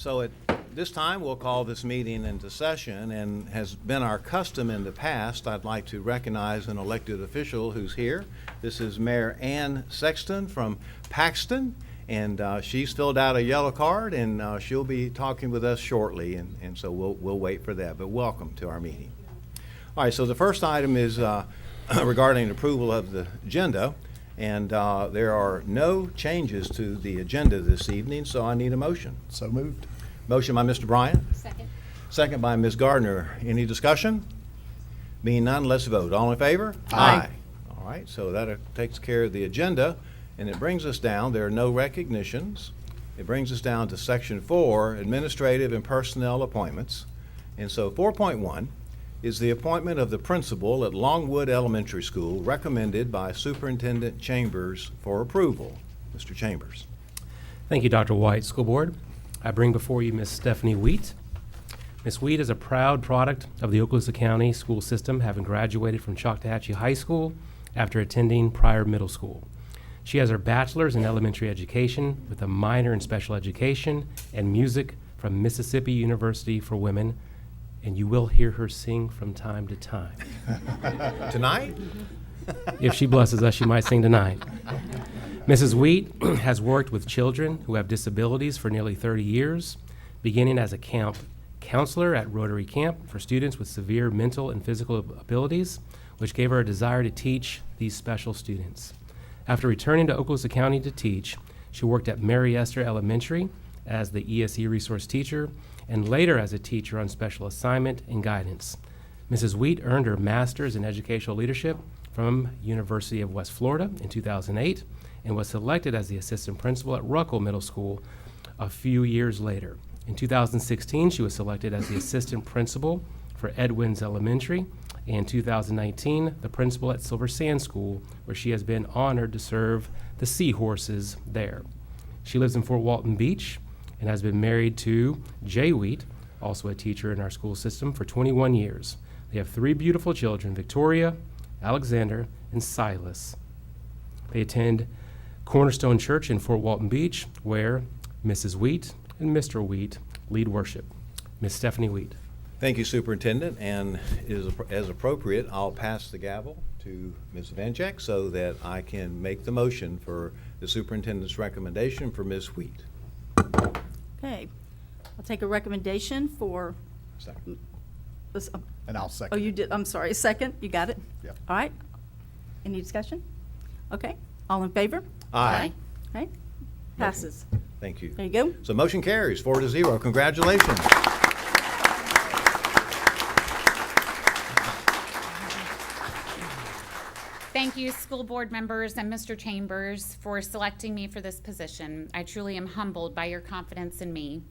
So at this time, we'll call this meeting into session, and has been our custom in the past, I'd like to recognize an elected official who's here. This is Mayor Ann Sexton from Paxton, and she's filled out a yellow card, and she'll be talking with us shortly, and so we'll wait for that. But welcome to our meeting. All right, so the first item is regarding approval of the agenda, and there are no changes to the agenda this evening, so I need a motion. So moved. Motion by Mr. Bryant. Second. Second by Ms. Gardner. Any discussion? Being none, let's vote. All in favor? Aye. All right, so that takes care of the agenda, and it brings us down, there are no recognitions. It brings us down to Section 4, Administrative and Personnel Appointments. And so 4.1 is the appointment of the principal at Longwood Elementary School, recommended by Superintendent Chambers for approval. Mr. Chambers. Thank you, Dr. White. School Board, I bring before you Ms. Stephanie Wheat. Ms. Wheat is a proud product of the Okaloosa County school system, having graduated from Choctawhatchee High School after attending Pryor Middle School. She has her bachelor's in elementary education with a minor in special education and music from Mississippi University for Women, and you will hear her sing from time to time. Tonight? If she blesses us, she might sing tonight. Mrs. Wheat has worked with children who have disabilities for nearly 30 years, beginning as a camp counselor at Rotary Camp for students with severe mental and physical abilities, which gave her a desire to teach these special students. After returning to Okaloosa County to teach, she worked at Mary Esther Elementary as the ESE resource teacher, and later as a teacher on special assignment and guidance. Mrs. Wheat earned her master's in educational leadership from University of West Florida in 2008 and was selected as the assistant principal at Ruckle Middle School a few years later. In 2016, she was selected as the assistant principal for Edwins Elementary, and in 2019, the principal at Silver Sand School, where she has been honored to serve the Seahorses there. She lives in Fort Walton Beach and has been married to Jay Wheat, also a teacher in our school system, for 21 years. They have 3 beautiful children, Victoria, Alexander, and Silas. They attend Cornerstone Church in Fort Walton Beach, where Mrs. Wheat and Mr. Wheat lead worship. Ms. Stephanie Wheat. Thank you, Superintendent, and as appropriate, I'll pass the gavel to Ms. Vanchek so that I can make the motion for the superintendent's recommendation for Ms. Wheat. Okay. I'll take a recommendation for Second. this. And I'll Oh, second. you did. I'm sorry. Second. You got it? Yep. All right. Any discussion? Okay. All in favor? Aye. Okay. Passes. Thank you. There you go. So motion carries 4-0. Congratulations. Thank you, school board members and Mr. Chambers, for selecting me for this position. I truly am humbled by your confidence in me.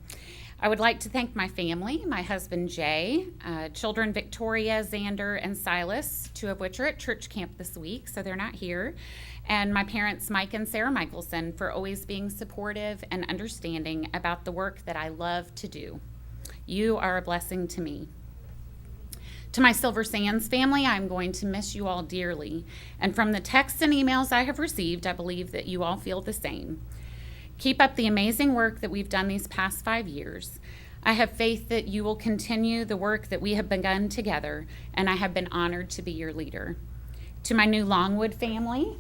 I would like to thank my family, my husband Jay, children Victoria, Xander, and Silas, 2 of which are at church camp this week, so they're not here, and my parents Mike and Sarah Michelson for always being supportive and understanding about the work that I love to do. You are a blessing to me. To my Silver Sands family, I'm going to miss you all dearly. And from the texts and emails I have received, I believe that you all feel the same. Keep up the amazing work that we've done these past 5 years. I have faith that you will continue the work that we have begun together, and I have been honored to be your leader. To my new Longwood family,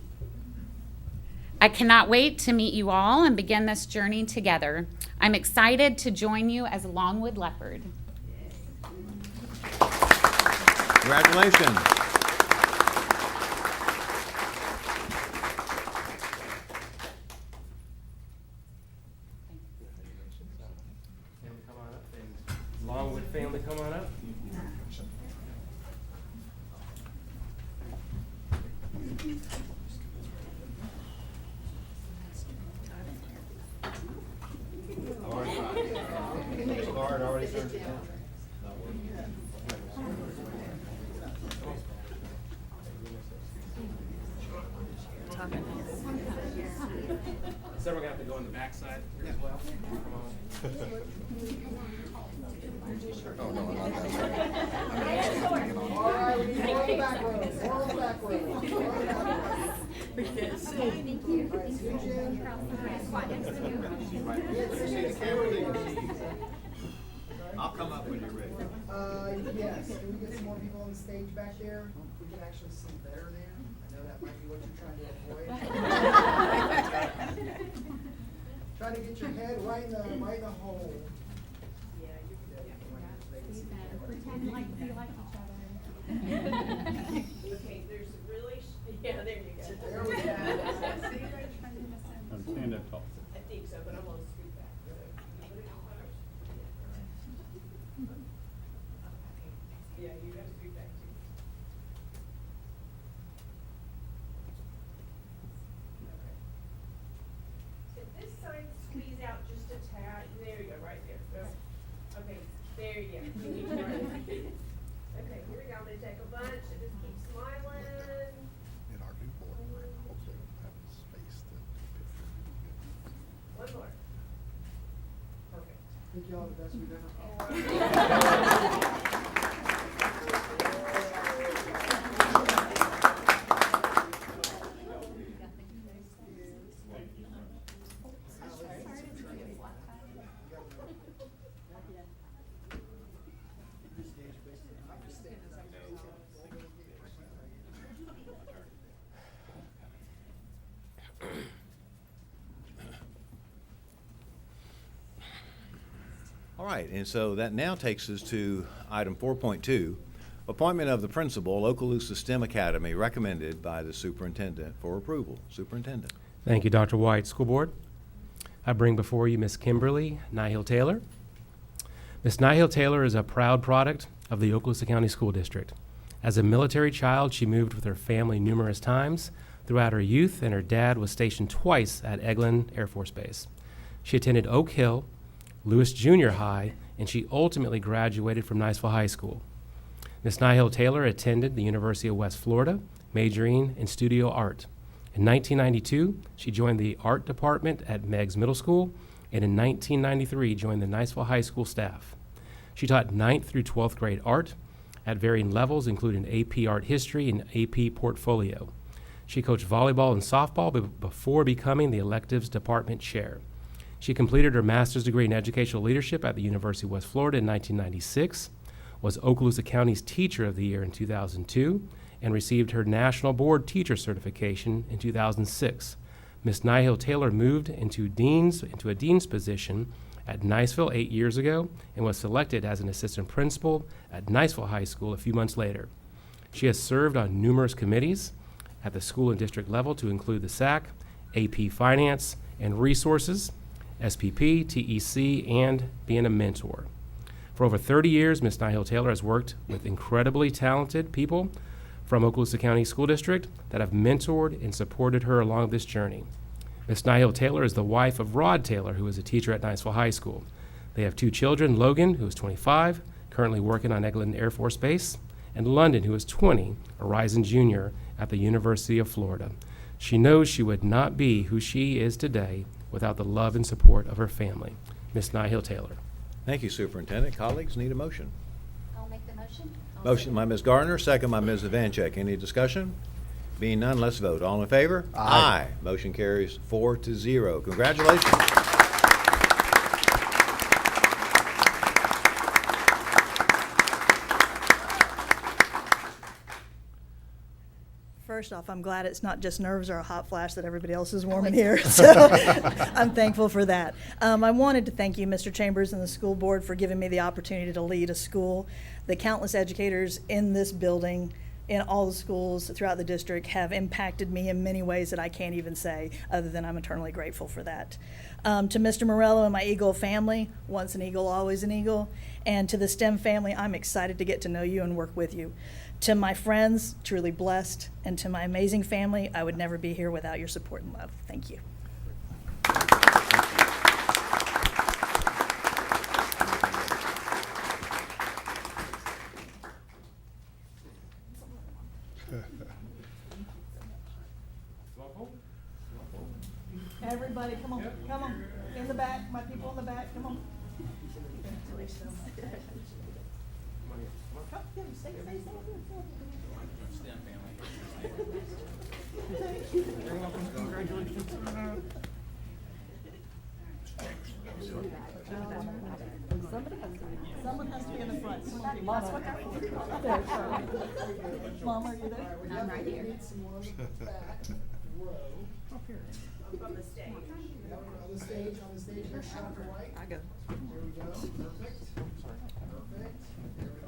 I cannot wait to meet you all and begin this journey together. I'm excited to join you as a Longwood Leopard. Congratulations. Family, come on up. And Longwood family, come on up. Is everyone gonna have to go on the backside here as well? Come on. Oh, no, not that way. I mean, also have to get on. See the camera, they can see you. I'll come up when you're ready. Yes, can we get some more people on the stage back there? We can actually see better there. I know that might be what you're trying to avoid. Trying to get your head right in the hole. Pretend like we like each other. Okay, there's really, yeah, there you go. There we go. Stand up tall. I think so, but I'm gonna scoot back. Yeah, you gotta scoot back too. Okay. Did this side squeeze out just a tad? There you go, right there. Go. Okay, there you go. You need to run. Okay, here we go. I'm gonna take a bunch and just keep smiling. In our new board, hopefully we'll have space to picture. One more. Perfect. Think y'all the best we've ever. All right, and so that now takes us to item 4.2, appointment of the principal, Okaloosa STEM Academy, recommended by the superintendent for approval. Superintendent. Thank you, Dr. White. School Board, I bring before you Miss Kimberly Nihil-Taylor. Miss Nihil-Taylor is a proud product of the Okaloosa County School District. As a military child, she moved with her family numerous times throughout her youth, and her dad was stationed twice at Eglin Air Force Base. She attended Oak Hill, Lewis Junior High, and she ultimately graduated from Niceville High School. Miss Nihil-Taylor attended the University of West Florida, majoring in studio art. In 1992, she joined the art department at Meigs Middle School, and in 1993 joined the Niceville High School staff. She taught 9th through 12th grade art at varying levels, including AP Art History and AP Portfolio. She coached volleyball and softball before becoming the electives department chair. She completed her master's degree in educational leadership at the University of West Florida in 1996, was Okaloosa County's Teacher of the Year in 2002, and received her National Board Teacher Certification in 2006. Ms. Nihil-Taylor moved into a dean's position at Niceville 8 years ago and was selected as an assistant principal at Niceville High School a few months later. She has served on numerous committees at the school and district level to include the SAC, AP Finance and Resources, SPP, TEC, and being a mentor. For over 30 years, Ms. Nihil-Taylor has worked with incredibly talented people from Okaloosa County School District that have mentored and supported her along this journey. Ms. Nihil-Taylor is the wife of Rod Taylor, who is a teacher at Niceville High School. They have 2 children, Logan, who is 25, currently working on Eglin Air Force Base, and London, who is 20, a rising junior at the University of Florida. She knows she would not be who she is today without the love and support of her family. Ms. Nihil-Taylor. Thank you, Superintendent. Colleagues, need a motion. I'll make the motion. Motion by Ms. Gardner, second by Ms. Evancheck. Any discussion? Being none, let's vote. All in favor? Aye. Motion carries 4-0. Congratulations. First off, I'm glad it's not just nerves or a hot flash that everybody else is warm in here, so I'm thankful for that. I wanted to thank you, Mr. Chambers, and the school board for giving me the opportunity to lead a school. The countless educators in this building, in all the schools throughout the district, have impacted me in many ways that I can't even say, other than I'm eternally grateful for that. To Mr. Morello and my Eagle family, once an Eagle, always an Eagle, and to the STEM family, I'm excited to get to know you and work with you. To my friends, truly blessed, and to my amazing family, I would never be here without your support and love. Thank you. Everybody, come on, come on. In the back, my people in the back, come on. Somebody Mom, are you there? All right, we definitely need someone on the back row. Up on the stage. Yeah, on the stage, here's Dr. White. I go. There we go, perfect. Perfect.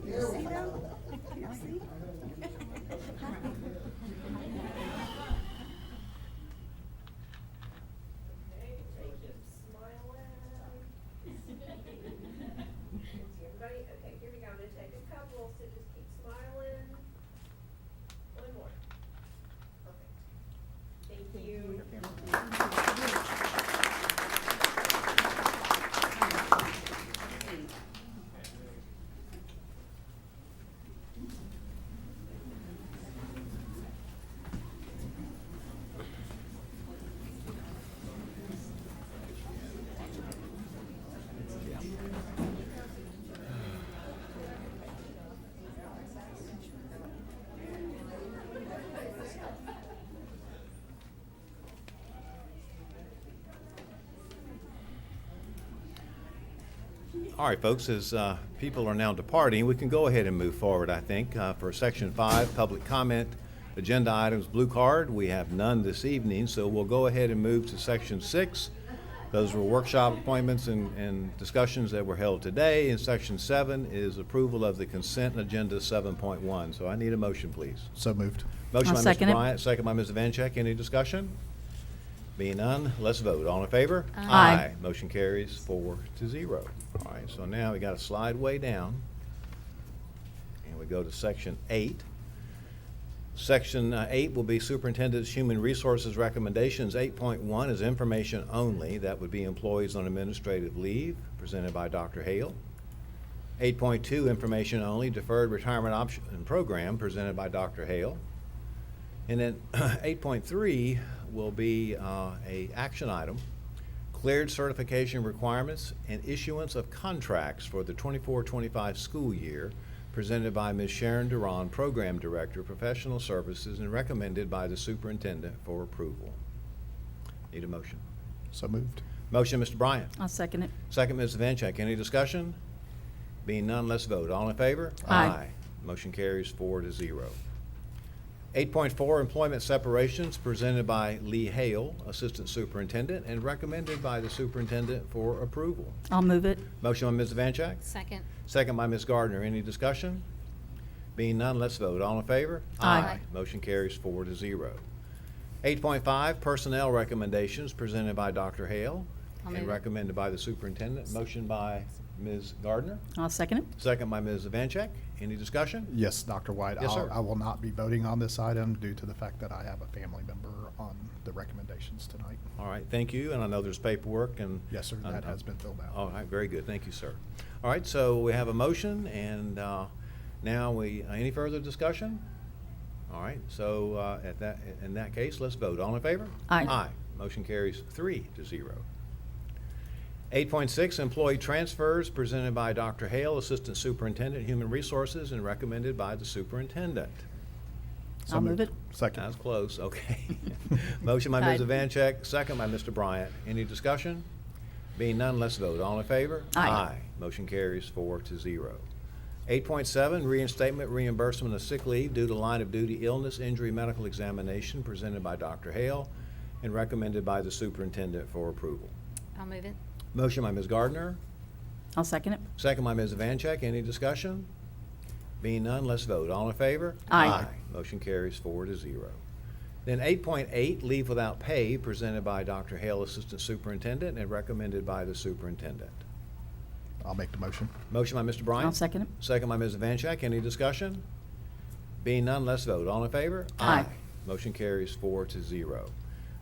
There we go. Okay, take it, smile everybody, okay, here we go, I'm gonna take a couple, so just keep smiling. One more. Perfect. Thank you. All right, folks, as people are now departing, we can go ahead and move forward, I think. For Section 5, public comment, agenda items, blue card, we have none this evening, so we'll go ahead and move to Section 6. Those were workshop appointments and discussions that were held today. And Section 7 is approval of the consent agenda 7.1. So I need a motion, please. So moved. Motion I'll by Mr. second it. Bryant, second by Ms. Vancheck. Any discussion? Being none, let's vote. All in favor? Aye. Motion carries 4-0. All right, so now we got to slide way down. And we go to Section 8. Section 8 will be Superintendent's Human Resources Recommendations. 8.1 is information only. That would be employees on administrative leave, presented by Dr. Hale. 8.2, information only, Deferred Retirement Option Program, presented by Dr. Hale. And then 8.3 will be a action item, cleared certification requirements and issuance of contracts for the 24-25 school year, presented by Ms. Sharon Duran, Program Director, Professional Services, and recommended by the Superintendent for approval. Need a motion. So moved. Motion, Mr. Bryant. I'll second it. Second, Ms. Vancheck. Any discussion? Being none, let's vote. All in favor? Aye. Motion carries 4-0. 8.4, employment separations, presented by Lee Hale, Assistant Superintendent, and recommended by the Superintendent for approval. I'll move it. Motion by Ms. Vancheck. Second. Second by Ms. Gardner. Any discussion? Being none, let's vote. All in favor? Aye. Motion carries 4-0. 8.5, personnel recommendations, presented by Dr. Hale I'll and move it. recommended by the Superintendent. Motion by Ms. Gardner. I'll second it. Second by Ms. Vancheck. Any discussion? Yes, Dr. White. Yes, sir. I will not be voting on this item due to the fact that I have a family member on the recommendations tonight. All right, thank you, and I know there's paperwork and. Yes, sir, that has been filled out. All right, very good, thank you, sir. All right, so we have a motion, and now any further discussion? All right, so in that case, let's vote. All in favor? Aye. Aye. Motion carries 3-0. 8.6, employee transfers, presented by Dr. Hale, Assistant Superintendent, Human Resources, and recommended by the Superintendent. So I'll move moved. it. Second. That's close, okay. Motion by Ms. Aye. Vancheck, second by Mr. Bryant. Any discussion? Being none, let's vote. All in favor? Aye. Motion carries 4-0. 8.7, reinstatement reimbursement of sick leave due to line of duty illness, injury, medical examination, presented by Dr. Hale and recommended by the Superintendent for approval. I'll move it. Motion by Ms. Gardner, I'll second it. second by Ms. Vancheck. Any discussion? Being none, let's vote. All in favor? Aye. Motion carries 4-0. Then 8.8, leave without pay, presented by Dr. Hale, Assistant Superintendent, and recommended by the Superintendent. I'll make the motion. Motion by Mr. Bryant. I'll second it. Second by Ms. Vancheck. Any discussion? Being none, let's vote. All in favor? Aye. Motion carries 4-0.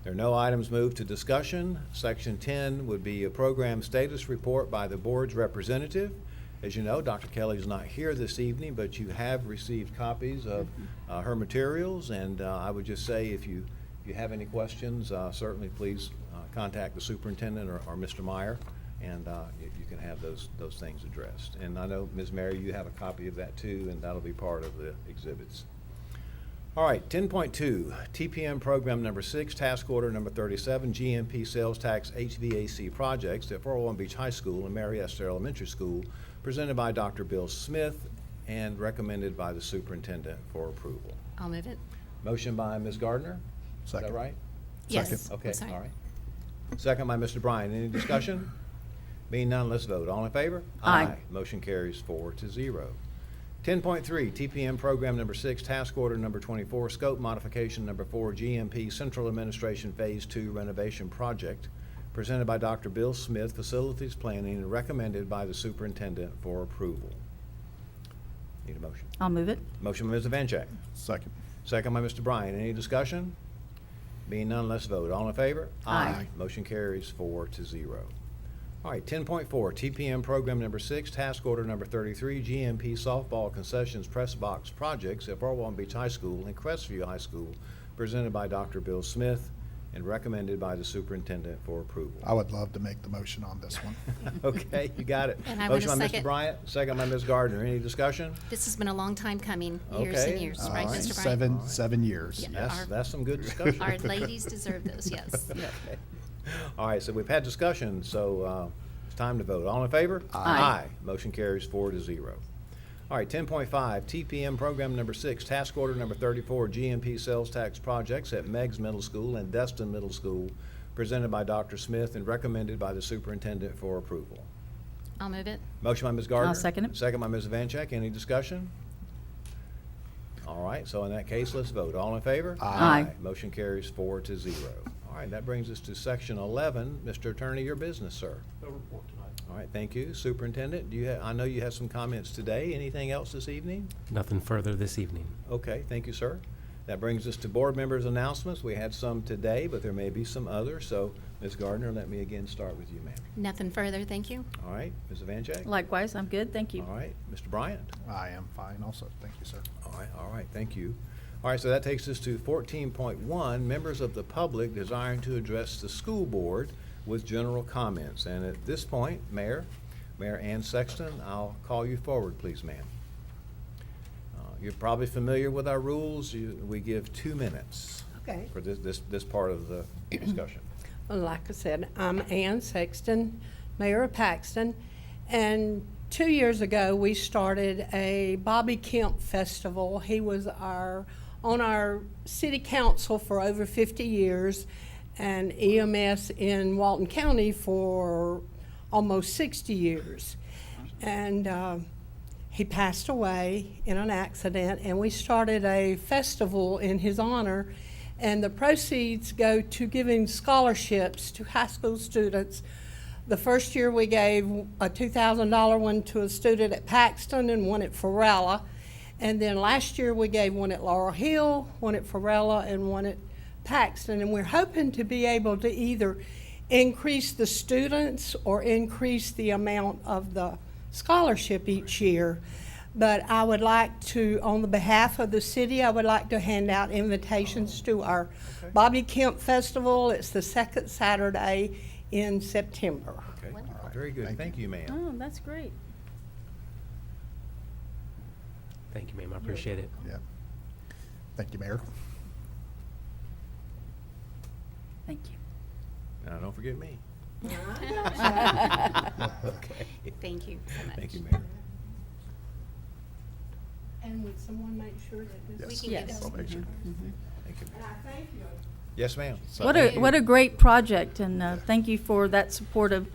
There are no items moved to discussion. Section 10 would be a program status report by the board's representative. As you know, Dr. Kelly is not here this evening, but you have received copies of her materials, and I would just say if you have any questions, certainly please contact the superintendent or Mr. Meyer, and you can have those things addressed. And I know, Ms. Mary, you have a copy of that too, and that'll be part of the exhibits. All right, 10.2, TPM Program Number 6, Task Order Number 37, GMP Sales Tax HVAC Projects at 401 Beach High School and Mary Esther Elementary School presented by Dr. Bill Smith and recommended by the superintendent for approval. I'll move it. Motion by Ms. Gardner? Is that Second. right? Yes. Second. Okay, I'm sorry. all right. Second by Mr. Bryan. Any discussion? Being none, let's vote. All in favor? Aye. Motion carries 4-0. 10.3, TPM Program Number 6, Task Order Number 24, Scope Modification Number 4, GMP Central Administration Phase 2 Renovation Project, presented by Dr. Bill Smith, Facilities Planning, and recommended by the superintendent for approval. Need a motion? I'll move it. Motion by Ms. Evancheck. Second. Second by Mr. Bryan. Any discussion? Being none, let's vote. All in favor? Aye. Motion carries 4-0. All right, 10.4, TPM Program Number 6, Task Order Number 33, GMP Softball Concessions Press Box Projects at Fort Walton Beach High School and Crestview High School, presented by Dr. Bill Smith and recommended by the superintendent for approval. I would love to make the motion on this one. Okay, you got it. And I want Motion a by Mr. second. Bryant, second by Ms. Gardner. Any discussion? This has been a long time coming, years Okay. and years, All right, right. Mr. Bryan? Seven years. Yeah. Yes, Our- that's some good discussion. Our ladies deserve those, yes. Okay. All right, so we've had discussion, so it's time to vote. All in favor? Aye. Motion carries 4-0. All right, 10.5, TPM Program Number 6, Task Order Number 34, GMP Sales Tax Projects at Meigs Middle School and Destin Middle School, presented by Dr. Smith and recommended by the superintendent for approval. I'll move it. Motion by Ms. Gardner. I'll second it. Second by Ms. Vancheck. Any discussion? All right, so in that case, let's vote. All in favor? Aye. Motion carries 4-0. All right, that brings us to section 11. Mr. Attorney, your business, sir. No report tonight. All right, thank you. Superintendent, I know you have some comments today. Anything else this evening? Nothing further this evening. Okay, thank you, sir. That brings us to board members' announcements. We had some today, but there may be some others. So, Ms. Gardner, let me again start with you, ma'am. Nothing further, thank you. All right, Ms. Evancheck? Likewise, I'm good, thank you. All right, Mr. Bryant? I am fine also. Thank you, sir. All right, thank you. All right, so that takes us to 14.1, members of the public desiring to address the school board with general comments. And at this point, Mayor Ann Sexton, I'll call you forward, please, ma'am. You're probably familiar with our rules. We give 2 minutes Okay. for this part of the discussion. Well, like I said, I'm Ann Sexton, Mayor of Paxton, and 2 years ago, we started a Bobby Kemp Festival. He was on our city council for over 50 years and EMS in Walton County for almost 60 years. And he passed away in an accident, and we started a festival in his honor, and the proceeds go to giving scholarships to high school students. The first year we gave a $2,000 one to a student at Paxton and one at Farella. And then last year we gave one at Laurel Hill, one at Farella, and one at Paxton. And we're hoping to be able to either increase the students or increase the amount of the scholarship each year. But I would like to, on the behalf of the city, I would like to hand out invitations to our Bobby Kemp Festival. It's the second Saturday in September. Okay, very good. Thank you, ma'am. Oh, that's great. Thank you, ma'am. I appreciate it. Yeah. Thank you, Mayor. Thank you. Now, don't forget me. Okay. Thank you so much. Thank you, Mayor. And would someone make sure that this? We Yes. can get Yes. this. I'll make sure. Thank you. And I thank you. Yes, ma'am. What a great project, and thank you for that support of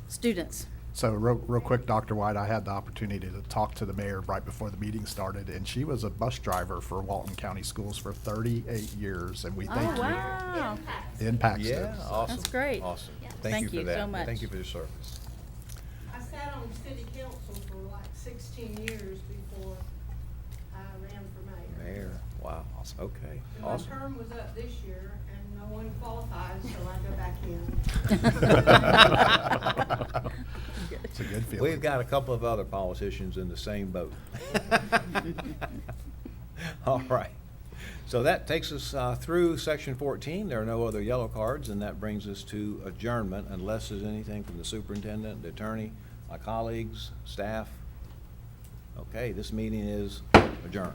students. So real quick, Dr. White, I had the opportunity to talk to the mayor right before the meeting started, and she was a bus driver for Walton County Schools for 38 years, and we Oh, thank you. wow. In Paxton. Yeah, awesome. That's great. Awesome. Yeah. Thank you for that. so much. Thank you for your service. I sat on city council for like 16 years before I ran for mayor. Mayor, wow, okay, And my awesome. term was up this year, and no one qualifies, so I go back in. It's a good feeling. We've got a couple of other politicians in the same boat. All right. So that takes us through section 14. There are no other yellow cards, and that brings us to adjournment unless there's anything from the superintendent, the attorney, my colleagues, staff. Okay, this meeting is adjourned.